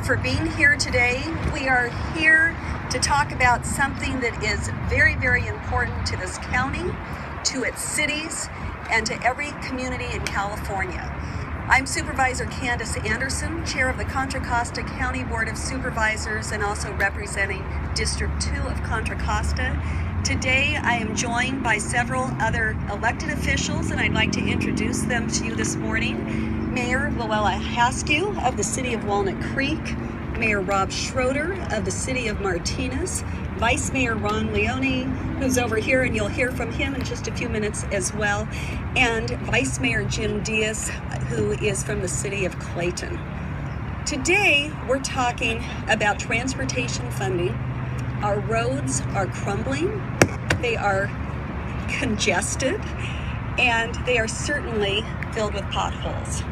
for being here today. We are here to talk about something that is very, very important to this county, to its cities, and to every community in California. I'm Supervisor Candace Anderson, Chair of the Contra Costa County Board of Supervisors and also representing District 2 of Contra Costa. Today I am joined by several other elected officials, and I'd like to introduce them to you this morning. Mayor Luella Haskew of the City of Walnut Creek, Mayor Rob Schroeder of the City of Martinez, Vice Mayor Ron Leone, who's over here, and you'll hear from him in just a few minutes as well, and Vice Mayor Jim Diaz, who is from the City of Clayton. Today, we're talking about transportation funding. Our roads are crumbling, they are congested, and they are certainly filled with potholes.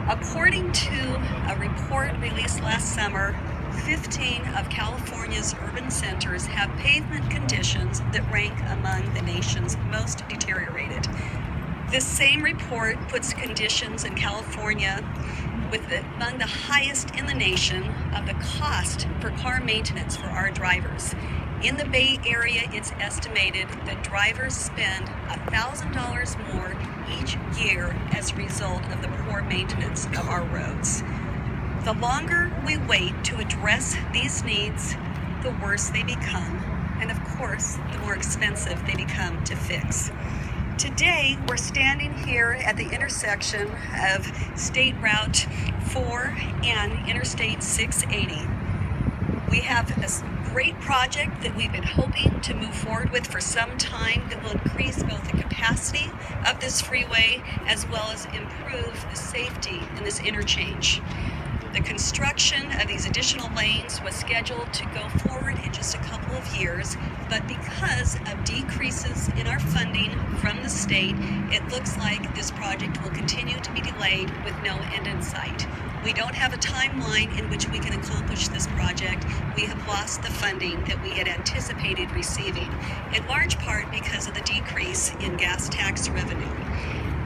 According to a report released last summer, 15 of California's urban centers have pavement conditions that rank among the nation's most deteriorated. This same report puts conditions in California among the highest in the nation of the cost for car maintenance for our drivers. In the Bay Area, it's estimated that drivers spend $1,000 more each year as a result of the poor maintenance of our roads. The longer we wait to address these needs, the worse they become, and of course, the more expensive they become to fix. Today, we're standing here at the intersection of State Route 4 and Interstate 680. We have a great project that we've been hoping to move forward with for some time that will increase both the capacity of this freeway as well as improve the safety in this interchange. The construction of these additional lanes was scheduled to go forward in just a couple of years, but because of decreases in our funding from the state, it looks like this project will continue to be delayed with no end in sight. We don't have a timeline in which we can accomplish this project. We have lost the funding that we had anticipated receiving, in large part because of the decrease in gas tax revenue.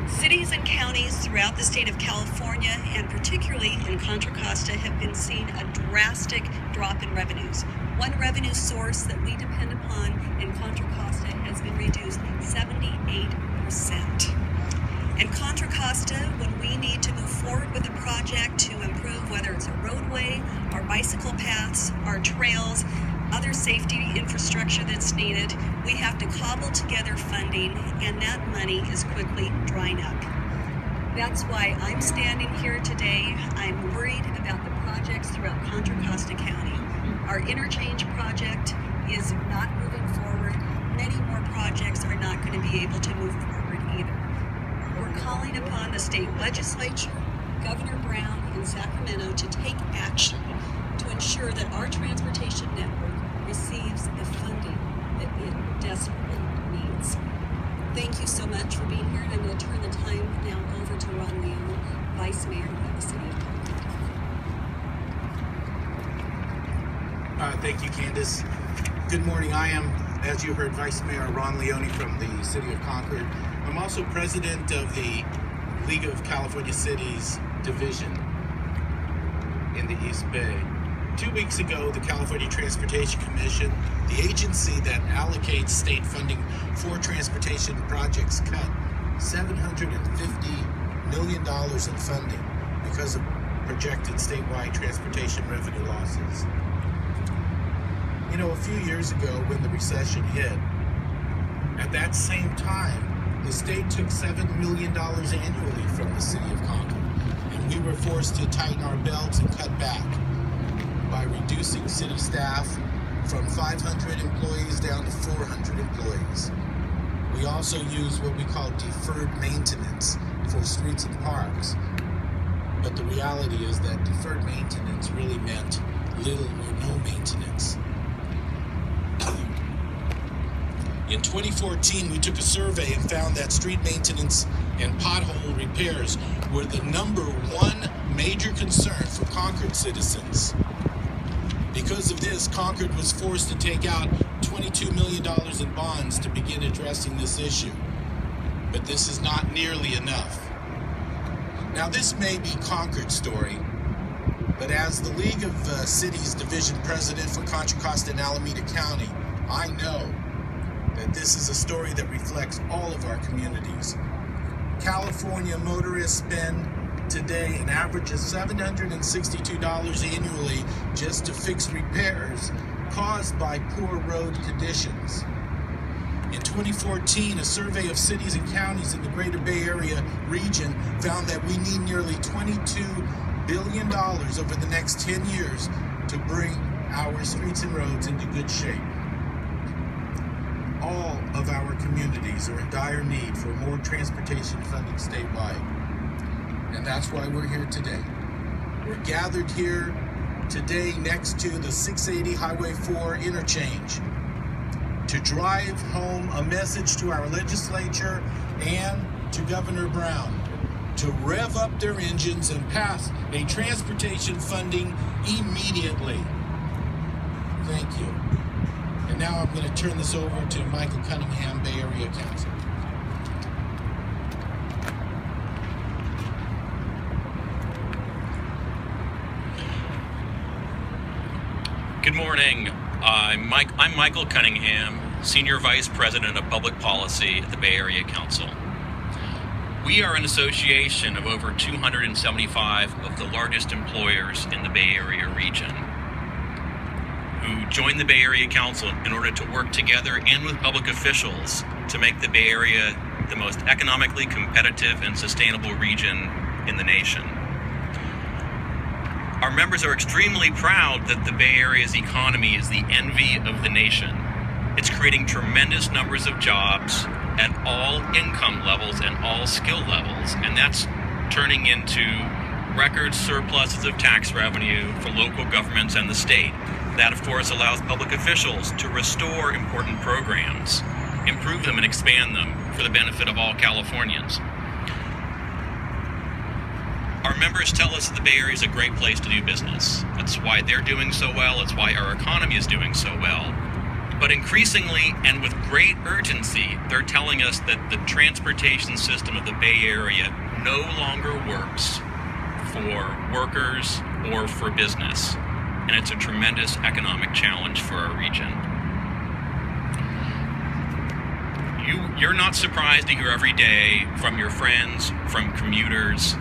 Cities and counties throughout the state of California, and particularly in Contra Costa, have been seeing a drastic drop in revenues. One revenue source that we depend upon in Contra Costa has been reduced 78%. In Contra Costa, when we need to move forward with a project to improve whether it's a roadway, our bicycle paths, our trails, other safety infrastructure that's needed, we have to cobble together funding, and that money is quickly drying up. That's why I'm standing here today. I'm worried about the projects throughout Contra Costa County. Our interchange project is not moving forward. Many more projects are not going to be able to move forward either. We're calling upon the state legislature, Governor Brown in Sacramento, to take action to ensure that our transportation network receives the funding that it desperately needs. Thank you so much for being here, and I'm going to turn the time now over to Ron Leone, Vice Mayor of the City of Concord. Thank you, Candace. Good morning. I am, as you heard, Vice Mayor Ron Leone from the City of Concord. I'm also President of the League of California Cities Division in the East Bay. 2 weeks ago, the California Transportation Commission, the agency that allocates state funding for transportation projects, cut $750 million in funding because of projected statewide transportation revenue losses. You know, a few years ago when the recession hit, at that same time, the state took $7 million annually from the City of Concord, and we were forced to tighten our belts and cut back by reducing city staff from 500 employees down to 400 employees. We also use what we call deferred maintenance for streets and parks. But the reality is that deferred maintenance really meant little or no maintenance. In 2014, we took a survey and found that street maintenance and pothole repairs were the number one major concern for Concord citizens. Because of this, Concord was forced to take out $22 million in bonds to begin addressing this issue. But this is not nearly enough. Now, this may be Concord's story, But as the League of Cities Division President for Contra Costa and Alameda County, I know that this is a story that reflects all of our communities. California motorists spend today an average of $762 annually just to fix repairs caused by poor road conditions. In 2014, a survey of cities and counties in the Greater Bay Area region found that we need nearly $22 billion over the next 10 years to bring our streets and roads into good shape. All of our communities are in dire need for more transportation funding statewide. And that's why we're here today. We're gathered here today next to the 680 Highway 4 interchange to drive home a message to our legislature and to Governor Brown to rev up their engines and pass a transportation funding immediately. Thank you. And now I'm going to turn this over to Michael Cunningham, Bay Area Council. Good morning. I'm Michael Cunningham, Senior Vice President of Public Policy at the Bay Area Council. We are an association of over 275 of the largest employers in the Bay Area region who joined the Bay Area Council in order to work together and with public officials to make the Bay Area the most economically competitive and sustainable region in the nation. Our members are extremely proud that the Bay Area's economy is the envy of the nation. It's creating tremendous numbers of jobs at all income levels and all skill levels, and that's turning into record surpluses of tax revenue for local governments and the state. That, of course, allows public officials to restore important programs, improve them and expand them for the benefit of all Californians. Our members tell us that the Bay Area is a great place to do business. That's why they're doing so well. It's why our economy is doing so well. But increasingly and with great urgency, they're telling us that the transportation system of the Bay Area no longer works for workers or for business. And it's a tremendous economic challenge for our region. You're not surprised to hear every day from your friends, from commuters,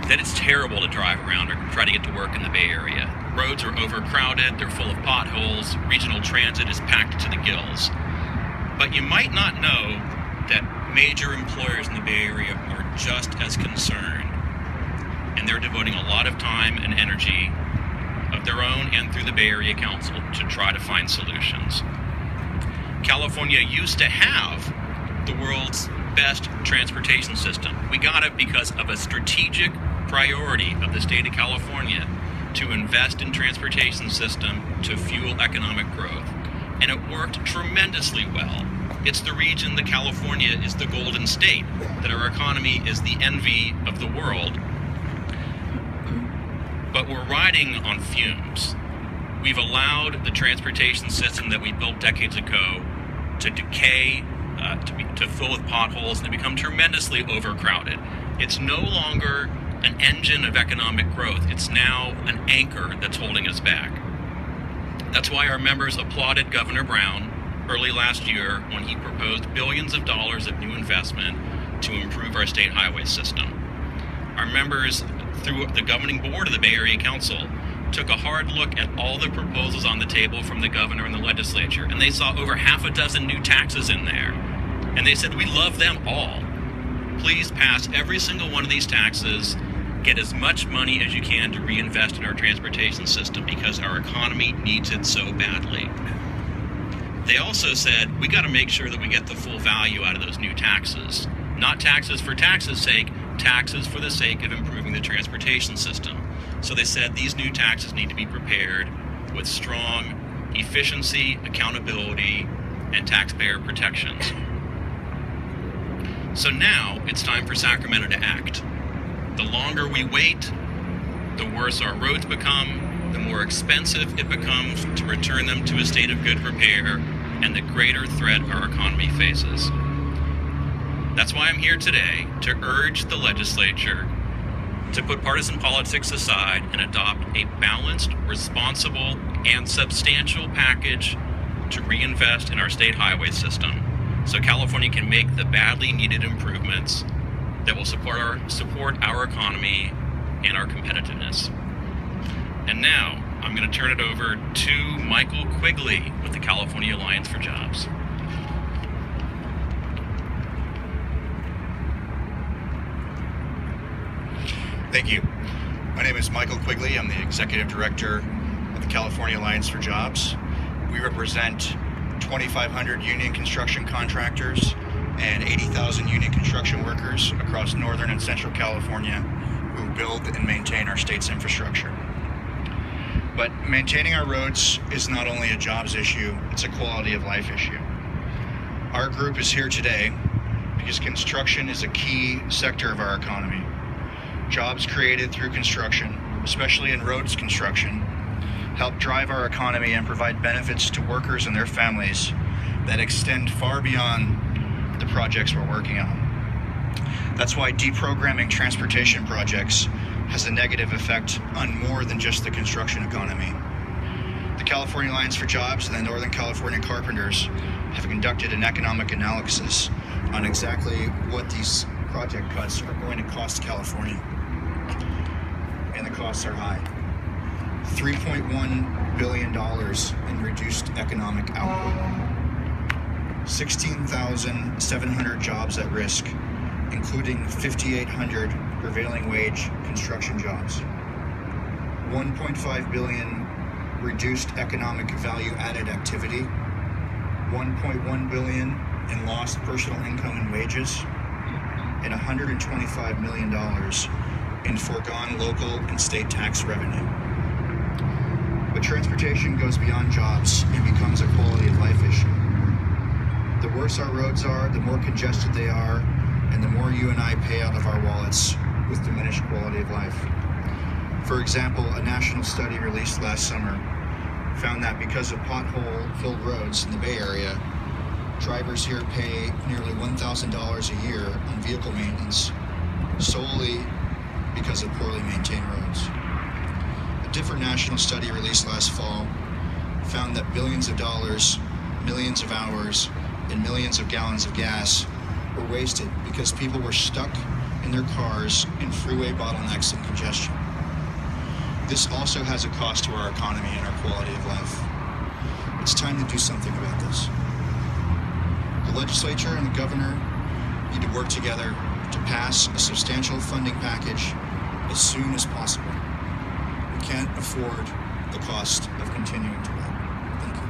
that it's terrible to drive around or try to get to work in the Bay Area. Roads are overcrowded, they're full of potholes, regional transit is packed to the gills. But you might not know that major employers in the Bay Area are just as concerned, and they're devoting a lot of time and energy of their own and through the Bay Area Council to try to find solutions. California used to have the world's best transportation system. We got it because of a strategic priority of the state of California to invest in transportation system to fuel economic growth. And it worked tremendously well. It's the region that California is the golden state, that our economy is the envy of the world. But we're riding on fumes. We've allowed the transportation system that we built decades ago to decay, to fill with potholes, and to become tremendously overcrowded. It's no longer an engine of economic growth. It's now an anchor that's holding us back. That's why our members applauded Governor Brown early last year when he proposed billions of dollars of new investment to improve our state highway system. Our members, through the governing board of the Bay Area Council, took a hard look at all the proposals on the table from the governor and the legislature, and they saw over half a dozen new taxes in there. And they said, we love them all. Please pass every single one of these taxes, get as much money as you can to reinvest in our transportation system because our economy needs it so badly. They also said, we got to make sure that we get the full value out of those new taxes. Not taxes for taxes' sake, taxes for the sake of improving the transportation system. So they said these new taxes need to be prepared with strong efficiency, accountability, and taxpayer protections. So now it's time for Sacramento to act. The longer we wait, the worse our roads become, the more expensive it becomes to return them to a state of good repair, and the greater threat our economy faces. That's why I'm here today, to urge the legislature to put partisan politics aside and adopt a balanced, responsible, and substantial package to reinvest in our state highway system so California can make the badly needed improvements that will support our economy and our competitiveness. And now, I'm going to turn it over to Michael Quigley with the California Alliance for Jobs. Thank you. My name is Michael Quigley. I'm the Executive Director of the California Alliance for Jobs. We represent 2,500 union construction contractors and 80,000 union construction workers across Northern and Central California who build and maintain our state's infrastructure. But maintaining our roads is not only a jobs issue, it's a quality of life issue. Our group is here today because construction is a key sector of our economy. Jobs created through construction, especially in roads construction, help drive our economy and provide benefits to workers and their families that extend far beyond the projects we're working on. That's why deprogramming transportation projects has a negative effect on more than just the construction economy. The California Alliance for Jobs and the Northern California Carpenters have conducted an economic analysis on exactly what these project cuts are going to cost California. And the costs are high. $3.1 billion in reduced economic output. 16,700 jobs at risk, including 5,800 prevailing wage construction jobs. 1.5 billion reduced economic value added activity. 1.1 billion in lost personal income and wages. And $125 million in foregone local and state tax revenue. But transportation goes beyond jobs and becomes a quality of life issue. The worse our roads are, the more congested they are, and the more you and I pay out of our wallets with diminished quality of life. For example, a national study released last summer found that because of pothole-filled roads in the Bay Area, drivers here pay nearly $1,000 a year on vehicle maintenance solely because of poorly maintained roads. A different national study released last fall found that billions of dollars, millions of hours, and millions of gallons of gas were wasted because people were stuck in their cars in freeway bottlenecks and congestion. This also has a cost to our economy and our quality of life. It's time to do something about this. The legislature and the governor need to work together to pass a substantial funding package as soon as possible. We can't afford the cost of continuing to wait. Thank you.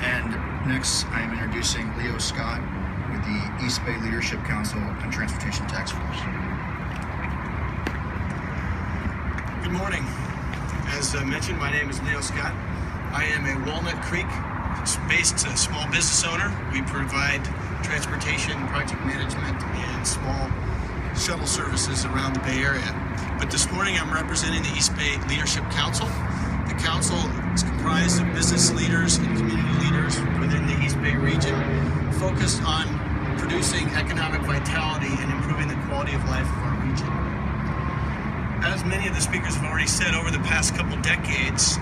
And next, I am introducing Leo Scott with the East Bay Leadership Council on Transportation Task Force. Good morning. As mentioned, my name is Leo Scott. I am a Walnut Creek-based small business owner. We provide transportation, project management, and small shuttle services around the Bay Area. But this morning I'm representing the East Bay Leadership Council. The council is comprised of business leaders and community leaders within the East Bay region, focused on producing economic vitality and improving the quality of life of our region. As many of the speakers have already said, over the past couple decades,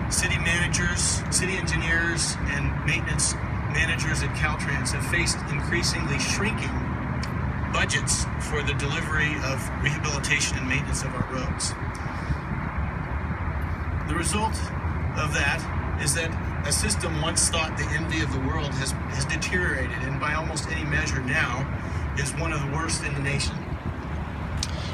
city managers, city engineers, and maintenance managers at Caltrans have faced increasingly shrinking budgets for the delivery of rehabilitation and maintenance of our roads. The result of that is that a system once thought the envy of the world has deteriorated, and by almost any measure now is one of the worst in the nation.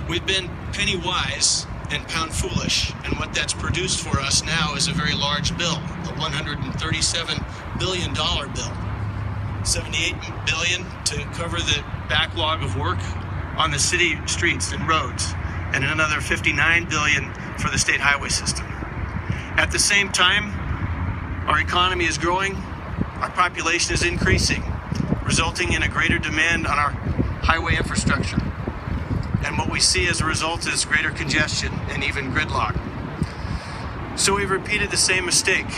We've been penny wise and pound foolish, and what that's produced for us now is a very large bill, a $137 billion bill. $78 billion to cover the backlog of work on the city streets and roads, and another $59 billion for the state highway system. At the same time, our economy is growing, our population is increasing, resulting in a greater demand on our highway infrastructure. And what we see as a result is greater congestion and even gridlock. So we've repeated the same mistake,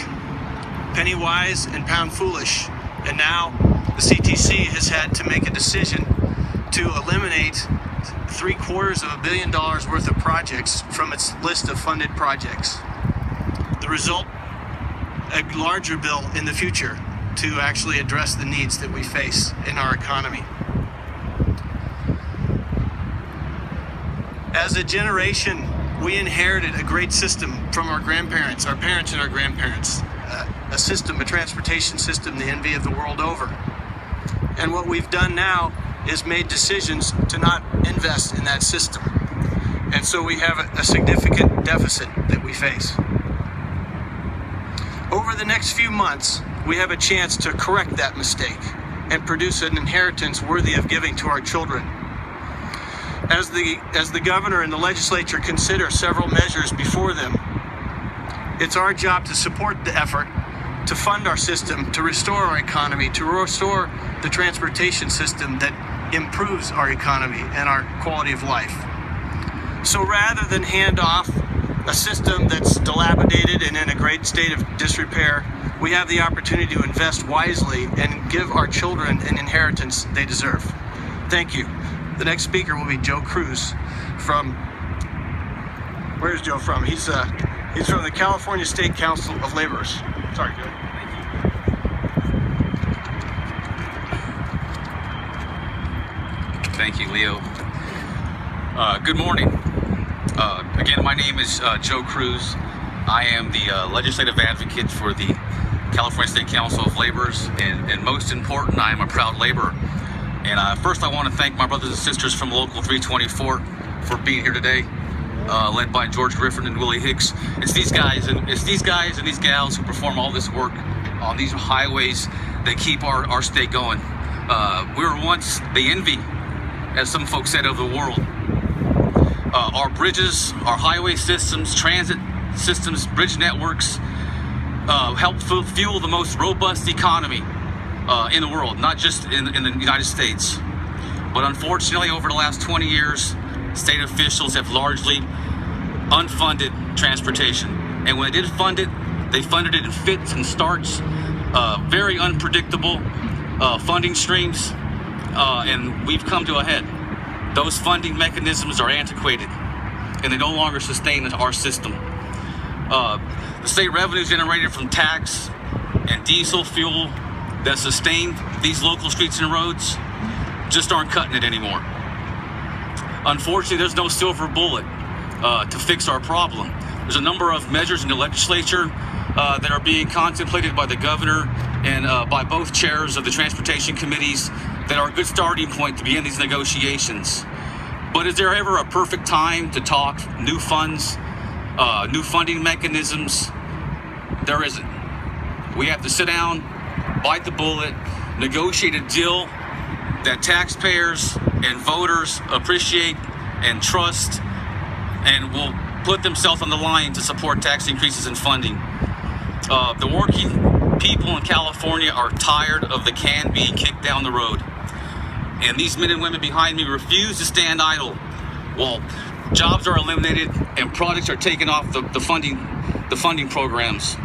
penny wise and pound foolish, and now the CTC has had to make a decision to eliminate $750 million worth of projects from its list of funded projects. The result, a larger bill in the future to actually address the needs that we face in our economy. As a generation, we inherited a great system from our grandparents, our parents and our grandparents, a system, a transportation system, the envy of the world over. And what we've done now is made decisions to not invest in that system. And so we have a significant deficit that we face. Over the next few months, we have a chance to correct that mistake and produce an inheritance worthy of giving to our children. As the governor and the legislature consider several measures before them, it's our job to support the effort to fund our system, to restore our economy, to restore the transportation system that improves our economy and our quality of life. So rather than hand off a system that's dilapidated and in a great state of disrepair, we have the opportunity to invest wisely and give our children an inheritance they deserve. Thank you. The next speaker will be Joe Cruz from, where's Joe from? He's from the California State Council of Laborers. Sorry, Joe. Thank you, Leo. Good morning. Again, my name is Joe Cruz. I am the legislative advocate for the California State Council of Laborers, and most important, I am a proud laborer. And first, I want to thank my brothers and sisters from Local 324 for being here today, led by George Griffin and Willie Hicks. It's these guys and these gals who perform all this work on these highways that keep our state going. We were once the envy, as some folks said, of the world. Our bridges, our highway systems, transit systems, bridge networks help fuel the most robust economy in the world, not just in the United States. But unfortunately, over the last 20 years, state officials have largely unfunded transportation. And when they did fund it, they funded it in fits and starts, very unpredictable funding streams, and we've come to a head. Those funding mechanisms are antiquated, and they no longer sustain our system. The state revenues generated from tax and diesel fuel that sustain these local streets and roads just aren't cutting it anymore. Unfortunately, there's no silver bullet to fix our problem. There's a number of measures in the legislature that are being contemplated by the governor and by both chairs of the transportation committees that are a good starting point to begin these negotiations. But is there ever a perfect time to talk new funds, new funding mechanisms? There isn't. We have to sit down, bite the bullet, negotiate a deal that taxpayers and voters appreciate and trust, and will put themselves on the line to support tax increases and funding. The working people in California are tired of the can being kicked down the road. And these men and women behind me refuse to stand idle while jobs are eliminated and projects are taken off the funding programs.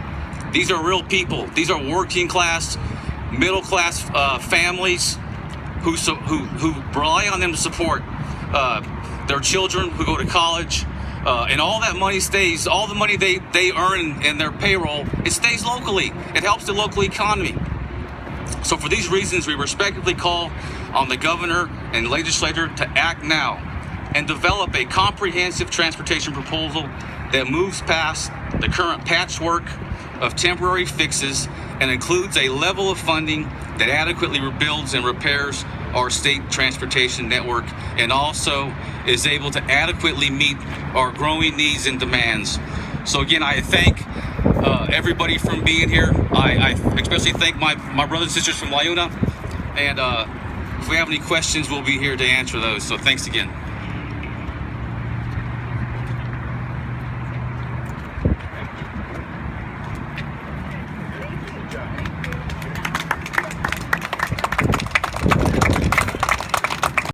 These are real people. These are working class, middle class families who rely on them to support their children who go to college. And all that money stays, all the money they earn in their payroll, it stays locally. It helps the local economy. So for these reasons, we respectfully call on the governor and legislature to act now and develop a comprehensive transportation proposal that moves past the current patchwork of temporary fixes and includes a level of funding that adequately rebuilds and repairs our state transportation network and also is able to adequately meet our growing needs and demands. So again, I thank everybody for being here. I especially thank my brothers and sisters from LIUNA, and if we have any questions, we'll be here to answer those. So thanks again.